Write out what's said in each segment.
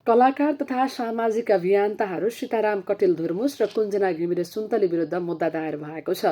कलाकार तथा सामाजिक अभियन्ताहरू सीताराम कटेल धुर्मुस र कुञ्जना घिमिरे सुन्तली विरुद्ध मुद्दा दायर भएको छ।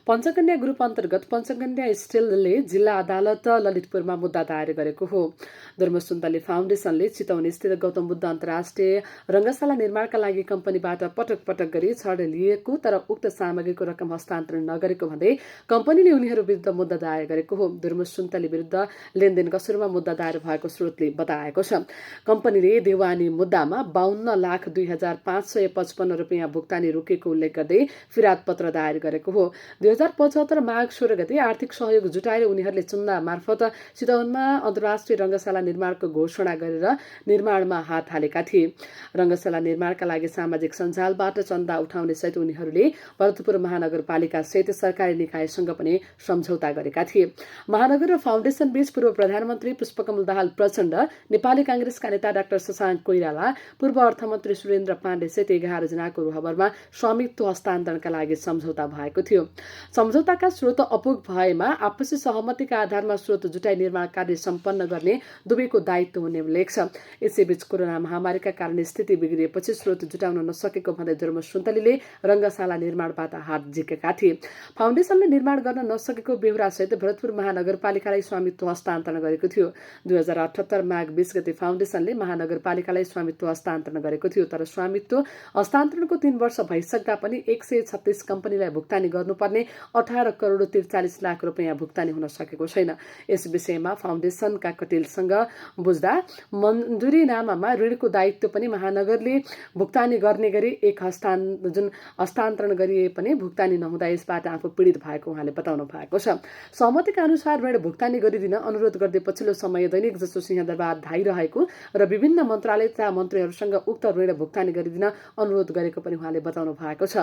पञ्चकन्या ग्रुप अन्तर्गत पञ्चकन्या स्टिलले जिल्ला अदालत ललितपुरमा मुद्दा दायर गरेको हो। धुर्मुस सुन्तली फाउन्डेसनले चितवन स्थित गौतम बुद्ध अन्तर्राष्ट्रिय रङ्गशाला निर्माणका लागि कम्पनीबाट पटक पटक गरी छड लिएको तर उक्त सामग्रीको रकम हस्तान्तरण नगरेको भन्दै कम्पनीले उनीहरू विरुद्ध मुद्दा दायर गरेको हो। धुर्मुस सुन्तली विरुद्ध लेनदेन कसुरमा मुद्दा दायर भएको स्रोतले बताएको छ। कम्पनीले देवानी मुद्दामा 52,02,555 रुपियाँ भुक्तानी रोकेको उल्लेख गर्दै फिराद पत्र दायर गरेको हो। 2075 माघ 16 गते आर्थिक सहयोग जुटाएर उनीहरूले चन्दा मार्फत चितवनमा अन्तर्राष्ट्रिय रङ्गशाला निर्माणको घोषणा गरेर निर्माणमा हात हालेका थिए। रङ्गशाला निर्माणका लागि सामाजिक सञ्जालबाट चन्दा उठाउने सहित उनीहरूले भरतपुर महानगरपालिका सहित सरकारी निकायसँग पनि सम्झौता गरेका थिए। महानगर र फाउन्डेसन बीच पूर्व प्रधानमन्त्री पुष्पकमल दाहाल प्रचण्ड, नेपाली कांग्रेसका नेता डाक्टर शशाङ्क कोइराला, पूर्व अर्थमन्त्री सुरेन्द्र पाण्डे सहित 11 जनाको रोहबरमा स्वामित्व हस्तान्तरणका लागि सम्झौता भएको थियो। सम्झौताका स्रोत अपुग भएमा आपसी सहमतिका आधारमा स्रोत जुटाई निर्माण कार्य सम्पन्न गर्ने दुवैको दायित्व हुने उल्लेख छ। यसैबीच कोरोना महामारीका कारण स्थिति बिग्रिएपछि स्रोत जुटाउन नसकेको भन्दै धुर्मुस सुन्तलीले रङ्गशाला निर्माणबाट हात झिकेका थिए। फाउन्डेसनले निर्माण गर्न नसकेको बेहोरा सहित भरतपुर महानगरपालिकालाई स्वामित्व हस्तान्तरण गरेको थियो। 2078 माघ 20 गते फाउन्डेसनले महानगरपालिकालाई स्वामित्व हस्तान्तरण गरेको थियो। तर स्वामित्व हस्तान्तरणको 3 वर्ष भइसक्दा पनि 136 कम्पनीलाई भुक्तानी गर्नुपर्ने 18 करोड 43 लाख रुपियाँ भुक्तानी हुन सकेको छैन। यस विषयमा फाउन्डेसनका कटेलसँग बुझ्दा मन्जुरीनामामा ऋणको दायित्व पनि महानगरले भुक्तानी गर्ने गरी हस्तान्तरण गरिए पनि भुक्तानी नहुँदा यसबाट आफू पीडित भएको उहाँले बताउनु भएको छ। सहमतिका अनुसार ऋण भुक्तानी गरिदिन अनुरोध गर्दै पछिल्लो समय दैनिक जसो सिंहदरबार धाइरहेको र विभिन्न मन्त्रालय तथा मन्त्रीहरूसँग उक्त ऋण भुक्तानी गरिदिन अनुरोध गरेको पनि उहाँले बताउनु भएको छ।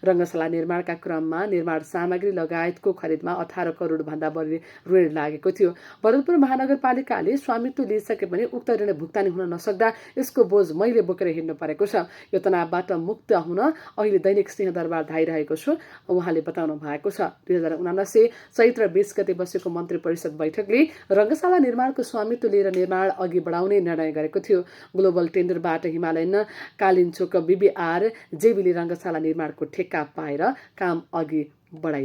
रङ्गशाला निर्माणका क्रममा निर्माण सामग्री लगायतको खरिदमा 18 करोड भन्दा बढी ऋण लागेको थियो। भरतपुर महानगरपालिकाले स्वामित्व लिइसके पनि उक्त ऋण भुक्तानी हुन नसक्दा यसको बोझ मैले बोकेर हिँड्नु परेको छ। यो तनावबाट मुक्त हुन अहिले दैनिक सिंहदरबार धाइरहेको छु उहाँले बताउनु भएको छ। 2079 चैत्र 20 गते बसेको मन्त्री परिषद बैठकले रङ्गशाला निर्माणको स्वामित्व लिएर निर्माण अघि बढाउने निर्णय गरेको थियो। ग्लोबल टेन्डरबाट हिमालयन कालिन्चोक BBR जेबीले रङ्गशाला निर्माणको ठेक्का पाएर काम अघि बढाइ